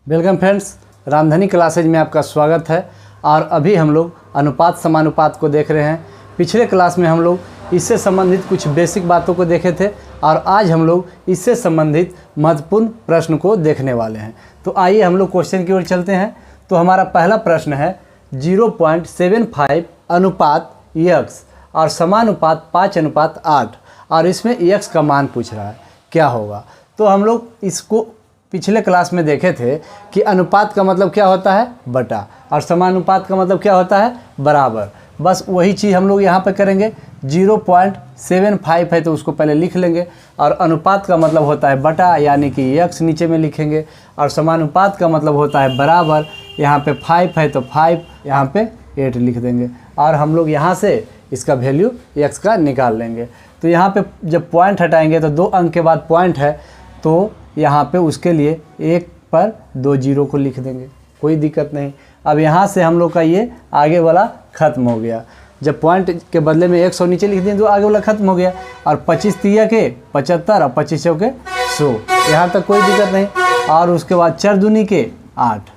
Welcome friends, Ramdhani classes में आपका स्वागत है। और अभी हम लोग अनुपात समानुपात को देख रहे हैं। पिछले क्लास में हम लोग इससे संबंधित कुछ बेसिक बातों को देखे थे और आज हम लोग इससे संबंधित महत्वपूर्ण प्रश्न को देखने वाले हैं। तो आइए हम लोग क्वेश्चन की ओर चलते हैं। तो हमारा पहला प्रश्न है 0.75 अनुपात x और समानुपात 5:8 और इसमें x का मान पूछ रहा है, क्या होगा। तो हम लोग इसको पिछले क्लास में देखे थे कि अनुपात का मतलब क्या होता है, बटा, और समानुपात का मतलब क्या होता है, बराबर। बस वही चीज़ हम लोग यहाँ पे करेंगे। 0.75 है तो उसको पहले लिख लेंगे, और अनुपात का मतलब होता है बटा, यानी कि x नीचे में लिखेंगे, और समानुपात का मतलब होता है बराबर। यहाँ पे 5 है तो 5, यहाँ पे 8 लिख देंगे, और हम लोग यहाँ से इसका वैल्यू x का निकाल लेंगे। तो यहाँ पे जब पॉइंट हटाएंगे तो 2 अंक के बाद पॉइंट है, तो यहाँ पे उसके लिए 1 पर 2 जीरो को लिख देंगे, कोई दिक्कत नहीं। अब यहाँ से हम लोग का ये आगे वाला ख़त्म हो गया। जब पॉइंट के बदले में 100 नीचे लिख दें तो आगे वाला ख़त्म हो गया। और 25 तिया के 75 और 25 चौके 100, यहाँ तक कोई दिक्कत नहीं। और उसके बाद 4 दूनी के 8,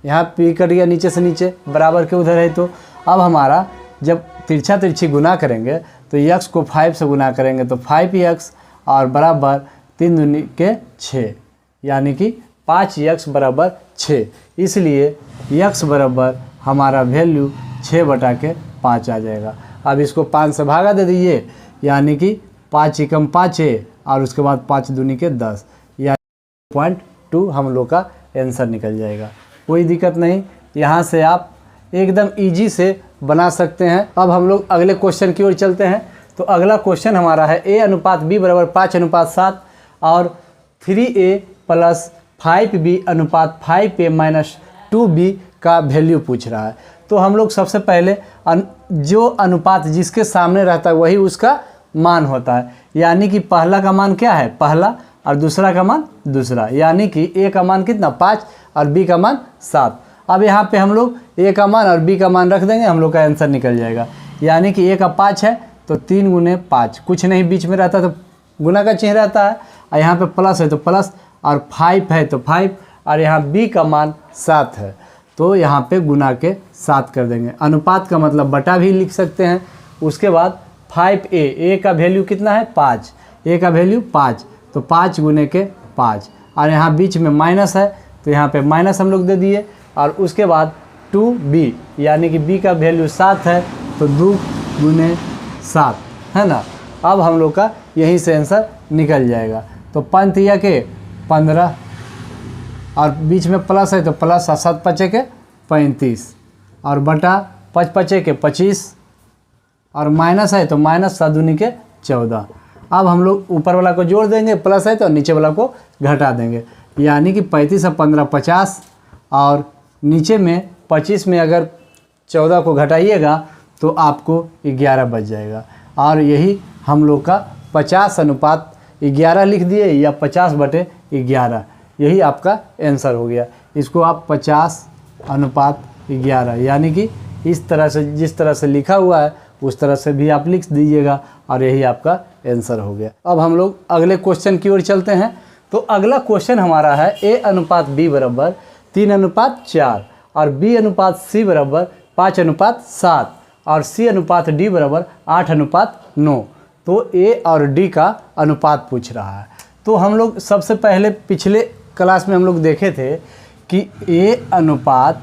यहाँ पी कट गया नीचे से नीचे, बराबर के उधर है। तो अब हमारा जब तिरछा तिरछी गुना करेंगे तो x को 5 से गुना करेंगे तो 5x और बराबर 3 दूनी के 6, यानी कि 5x बराबर 6। इसलिए x बराबर हमारा वैल्यू 6/5 आ जाएगा। अब इसको 5 से भागा दे दीजिए, यानी कि 5 एकम 5 है, और उसके बाद 5 दूनी के 10, यानी 0.2 हम लोग का आंसर निकल जाएगा। कोई दिक्कत नहीं, यहाँ से आप एकदम इजी से बना सकते हैं। अब हम लोग अगले क्वेश्चन की ओर चलते हैं। तो अगला क्वेश्चन हमारा है a अनुपात b बराबर 5:7 और 3a प्लस 5b अनुपात 5a माइनस 2b का वैल्यू पूछ रहा है। तो हम लोग सबसे पहले जो अनुपात जिसके सामने रहता है वही उसका मान होता है, यानी कि पहला का मान क्या है, पहला, और दूसरा का मान दूसरा, यानी कि a का मान कितना 5 और b का मान 7। अब यहाँ पे हम लोग a का मान और b का मान रख देंगे, हम लोग का आंसर निकल जाएगा। यानी कि a का 5 है तो 3 गुने 5, कुछ नहीं बीच में रहता तो गुना का चिन्ह रहता है, और यहाँ पे प्लस है तो प्लस, और 5 है तो 5, और यहाँ b का मान 7 है तो यहाँ पे गुना के 7 कर देंगे। अनुपात का मतलब बटा भी लिख सकते हैं। उसके बाद 5a का वैल्यू कितना है 5, a का वैल्यू 5, तो 5 गुने के 5, और यहाँ बीच में माइनस है तो यहाँ पे माइनस हम लोग दे दिए। और उसके बाद 2b, यानी कि b का वैल्यू 7 है तो 2 गुने 7 है ना। अब हम लोग का यहीं से आंसर निकल जाएगा। तो 5 तिया के 15, और बीच में प्लस है तो प्लस, 7 पचे के 35, और बटा 5 पचे के 25, और माइनस है तो माइनस 7 दूनी के 14। अब हम लोग ऊपर वाला को जोड़ देंगे, प्लस है तो नीचे वाला को घटा देंगे, यानी कि 35 और 15 50, और नीचे में 25 में अगर 14 को घटाइएगा तो आपको 11 बच जाएगा। और यही हम लोग का 50 अनुपात 11 लिख दिए, या 50/11, यही आपका आंसर हो गया। इसको आप 50 अनुपात 11, यानी कि इस तरह से, जिस तरह से लिखा हुआ है उस तरह से भी आप लिख दीजिएगा, और यही आपका आंसर हो गया। अब हम लोग अगले क्वेश्चन की ओर चलते हैं। तो अगला क्वेश्चन हमारा है a अनुपात b बराबर 3:4 और b अनुपात c बराबर 5:7 और c अनुपात d बराबर 8:9। तो a और d का अनुपात पूछ रहा है। तो हम लोग सबसे पहले पिछले क्लास में हम लोग देखे थे कि a अनुपात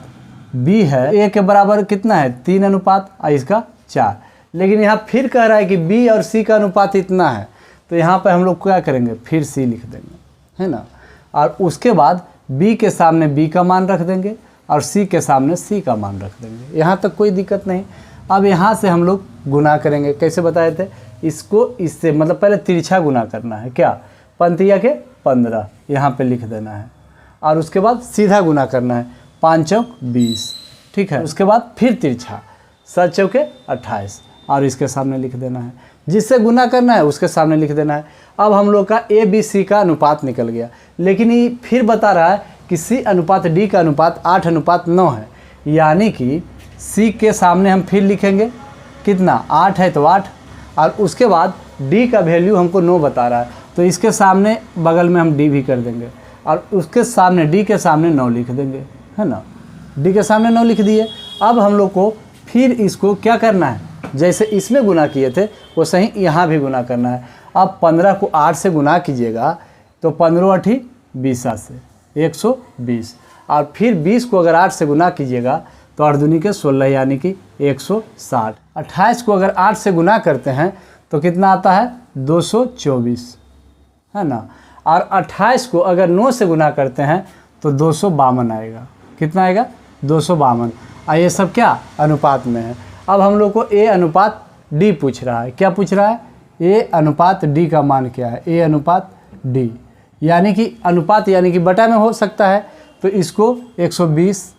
b है, a के बराबर कितना है 3 अनुपात और इसका 4, लेकिन यहाँ फिर कह रहा है कि b और c का अनुपात इतना है। तो यहाँ पर हम लोग क्या करेंगे, फिर c लिख देंगे, है ना। और उसके बाद b के सामने b का मान रख देंगे और c के सामने c का मान रख देंगे, यहाँ तक कोई दिक्कत नहीं। अब यहाँ से हम लोग गुना करेंगे, कैसे बताए थे, इसको इससे, मतलब पहले तिरछा गुना करना है, क्या 5 तिया के 15 यहाँ पे लिख देना है, और उसके बाद सीधा गुना करना है, 5 चौक 20, ठीक है। उसके बाद फिर तिरछा 7 चौके 28, और इसके सामने लिख देना है, जिससे गुना करना है उसके सामने लिख देना है। अब हम लोग का a b c का अनुपात निकल गया, लेकिन ये फिर बता रहा है कि c अनुपात d का अनुपात 8:9 है, यानी कि c के सामने हम फिर लिखेंगे कितना, 8 है तो 8, और उसके बाद d का वैल्यू हमको 9 बता रहा है तो इसके सामने बगल में हम d भी कर देंगे। और उसके सामने डी के सामने 9 लिख देंगे, है ना। डी के सामने 9 लिख दिए। अब हम लोग को फिर इसको क्या करना है, जैसे इसमें गुना किए थे वो सही यहाँ भी गुना करना है। अब 15 को 8 से गुना कीजिएगा तो 15 8 20 से 120, और फिर 20 को अगर 8 से गुना कीजिएगा तो 8 दूनी के 16 यानी कि 160। 28 को अगर 8 से गुना करते हैं तो कितना आता है 224, है ना। और 28 को अगर 9 से गुना करते हैं तो 252 आएगा। कितना आएगा 252। और ये सब क्या अनुपात में है। अब हम लोग को ए अनुपात डी पूछ रहा है। क्या पूछ रहा है, ए अनुपात डी का मान क्या है, ए अनुपात डी, यानी कि अनुपात यानी कि बटा में हो सकता है, तो इसको 120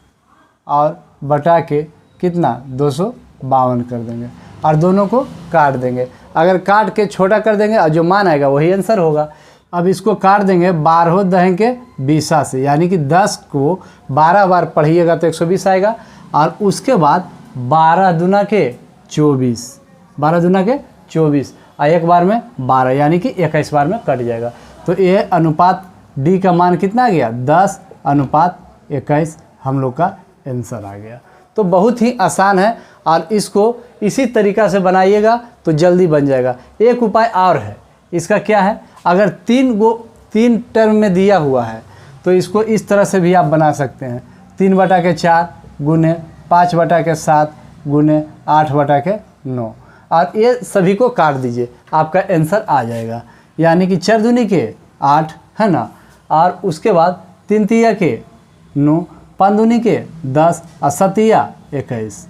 और बटा के कितना 252 कर देंगे और दोनों को काट देंगे। अगर काट के छोटा कर देंगे और जो मान आएगा वही आंसर होगा। अब इसको काट देंगे 12 दहें के 20 से, यानी कि 10 को 12 बार पढ़िएगा तो 120 आएगा, और उसके बाद 12 दूना के 24, 12 दूना के 24 और एक बार में 12 यानी कि 21 बार में कट जाएगा। तो ये अनुपात डी का मान कितना आ गया 10:21 हम लोग का आंसर आ गया। तो बहुत ही आसान है और इसको इसी तरीक़ा से बनाइएगा तो जल्दी बन जाएगा। एक उपाय और है, इसका क्या है, अगर 3 टर्म में दिया हुआ है तो इसको इस तरह से भी आप बना सकते हैं। 3/4 गुने 5/7 गुने 8/9, और ये सभी को काट दीजिए, आपका आंसर आ जाएगा। यानी कि 4 दूनी के 8, है ना, और उसके बाद 3 तिया के 9, 5 दूनी के 10 और 7 तिया 21।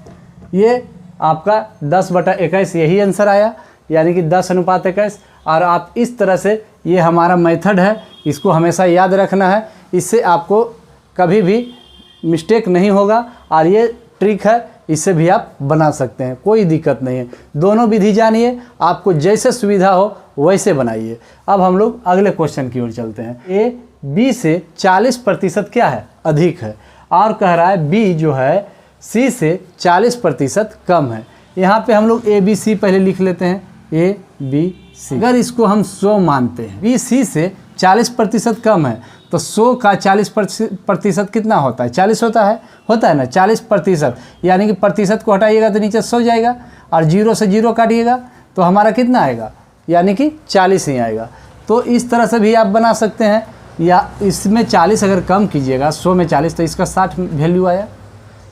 ये आपका 10/21 यही आंसर आया, यानी कि 10:21। और आप इस तरह से, ये हमारा मेथड है, इसको हमेशा याद रखना है, इससे आपको कभी भी मिस्टेक नहीं होगा। और ये ट्रिक है, इससे भी आप बना सकते हैं, कोई दिक्कत नहीं है। दोनों विधि जानिए, आपको जैसे सुविधा हो वैसे बनाइए। अब हम लोग अगले क्वेश्चन की ओर चलते हैं। ए बी से 40% क्या है, अधिक है, और कह रहा है बी जो है सी से 40% कम है। यहाँ पे हम लोग ए बी सी पहले लिख लेते हैं, ए बी सी। अगर इसको हम 100 मानते हैं, बी सी से 40% कम है, तो 100 का 40% कितना होता है, 40 होता है ना, 40%, यानी कि प्रतिशत को हटाइएगा तो नीचे 100 जाएगा, और 0 से 0 काटिएगा तो हमारा कितना आएगा, यानी कि 40 ही आएगा। तो इस तरह से भी आप बना सकते हैं, या इसमें 40 अगर कम कीजिएगा 100 में 40 तो इसका 60 वैल्यू आया,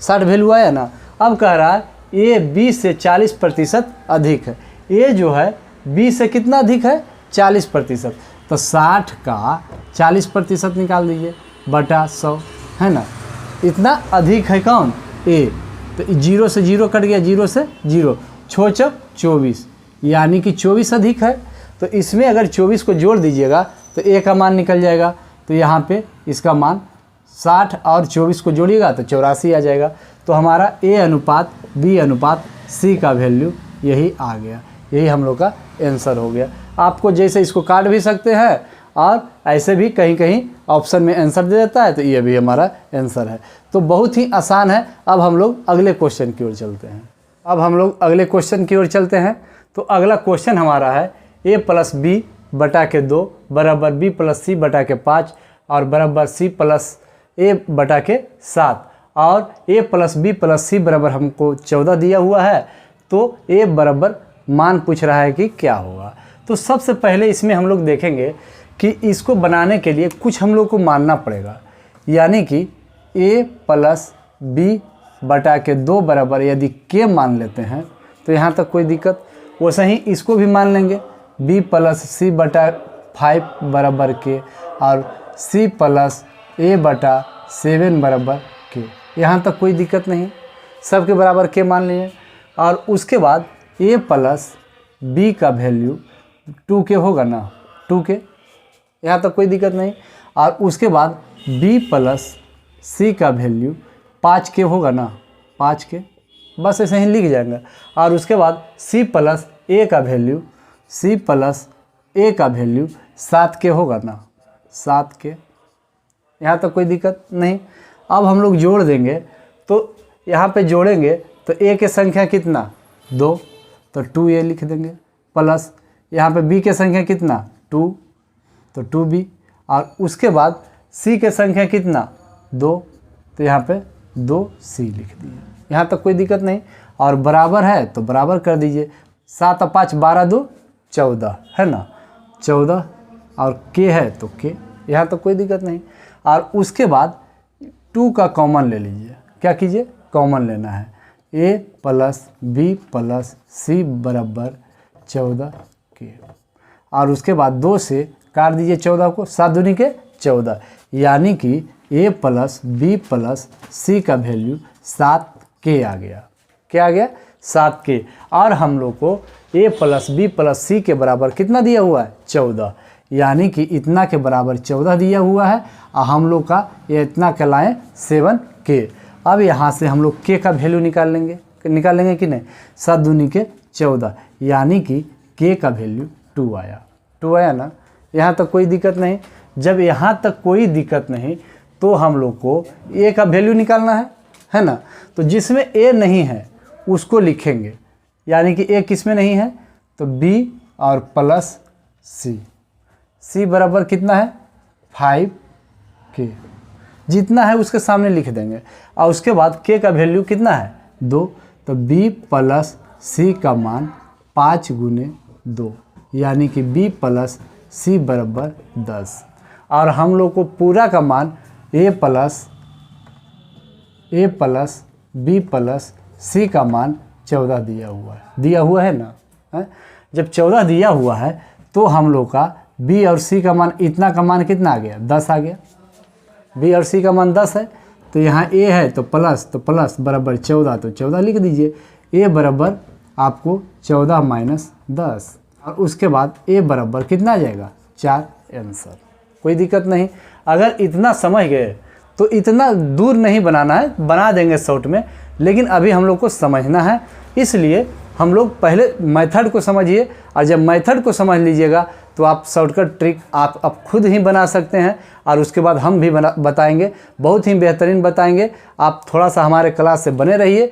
60 वैल्यू आया ना। अब कह रहा है ए बी से 40% अधिक है। ए जो है बी से कितना अधिक है, 40%, तो 60 का 40% निकाल दीजिए बटा 100, है ना। इतना अधिक है कौन, ए, तो 0 से 0 कट गया, 0 से 0, 6 24, यानी कि 24 अधिक है। तो इसमें अगर 24 को जोड़ दीजिएगा तो ए का मान निकल जाएगा। तो यहाँ पे इसका मान 60 और 24 को जोड़िएगा तो 84 आ जाएगा। तो हमारा ए अनुपात बी अनुपात सी का वैल्यू यही आ गया, यही हम लोग का आंसर हो गया। आपको जैसे इसको काट भी सकते हैं और ऐसे भी कहीं कहीं ऑप्शन में आंसर दे देता है, तो ये भी हमारा आंसर है। तो बहुत ही आसान है। अब हम लोग अगले क्वेश्चन की ओर चलते हैं। तो अगला क्वेश्चन हमारा है a + b/2 बराबर b+c/5 और बराबर c+a/7, और a + b+c बराबर हमको 14 दिया हुआ है। तो a बराबर मान पूछ रहा है कि क्या होगा। तो सबसे पहले इसमें हम लोग देखेंगे कि इसको बनाने के लिए कुछ हम लोग को मानना पड़ेगा, यानी कि a + b/2 बराबर यदि k मान लेते हैं तो यहाँ तक कोई दिक्कत, वैसे ही इसको भी मान लेंगे b + c/5 बराबर k और c + a/7 बराबर k, यहाँ तक कोई दिक्कत नहीं, सबके बराबर k मान लिए। और उसके बाद a + b का वैल्यू 2k होगा ना, 2k, यहाँ तक कोई दिक्कत नहीं। और उसके बाद b + c का वैल्यू 5k होगा ना, 5k, बस ऐसे ही लिख जाएंगे। और उसके बाद c + a का वैल्यू 7k होगा ना, 7k, यहाँ तक कोई दिक्कत नहीं। अब हम लोग जोड़ देंगे, तो यहाँ पे जोड़ेंगे तो a की संख्या कितना 2, तो 2a लिख देंगे, प्लस यहाँ पे b की संख्या कितना 2, तो 2b, और उसके बाद सी के संख्या कितना 2, तो यहाँ पे 2c लिख दिए। यहाँ तक कोई दिक्कत नहीं। और बराबर है तो बराबर कर दीजिए। 7 और 5 12 2 14 है ना, 14 और k है तो k, यहाँ तक कोई दिक्कत नहीं। और उसके बाद 2 का कॉमन ले लीजिए। क्या कीजिए, कॉमन लेना है। a plus b plus c बराबर 14k। और उसके बाद 2 से काट दीजिए 14 को, 7 दूनी के 14, यानी कि a plus b plus c का वैल्यू 7k आ गया। क्या आ गया, 7k। और हम लोग को a plus b plus c के बराबर कितना दिया हुआ है, 14, यानी कि इतना के बराबर 14 दिया हुआ है। और हम लोग का ये इतना कहलाएँ 7k। अब यहाँ से हम लोग k का वैल्यू निकाल लेंगे कि नहीं, 7 दूनी के 14, यानी कि k का वैल्यू 2 आया ना। यहाँ तक कोई दिक्कत नहीं। जब यहाँ तक कोई दिक्कत नहीं तो हम लोग को a का वैल्यू निकालना है ना। तो जिसमें a नहीं है उसको लिखेंगे, यानी कि a किस में नहीं है, तो b और प्लस c बराबर कितना है 5k, जितना है उसके सामने लिख देंगे। और उसके बाद k का वैल्यू कितना है 2, तो b प्लस c का मान 5 गुने 2, यानी कि b प्लस c बराबर 10। और हम लोग को पूरा का मान a plus b plus c का मान 14 दिया हुआ है ना है? जब 14 दिया हुआ है तो हम लोग का b और c का मान, इतना का मान कितना आ गया, 10 आ गया। b और c का मान 10 है, तो यहाँ a है तो प्लस बराबर 14, तो 14 लिख दीजिए। a बराबर आपको 14 माइनस 10, और उसके बाद a बराबर कितना आ जाएगा 4, आंसर। कोई दिक्कत नहीं। अगर इतना समझ गए तो इतना दूर नहीं बनाना है, बना देंगे शॉर्ट में, लेकिन अभी हम लोग को समझना है। इसलिए हम लोग पहले मेथड को समझिए, और जब मेथड को समझ लीजिएगा तो आप शॉर्टकट ट्रिक आप अब खुद ही बना सकते हैं। और उसके बाद हम भी बताएंगे, बहुत ही बेहतरीन बताएंगे। आप थोड़ा सा हमारे क्लास से बने रहिए।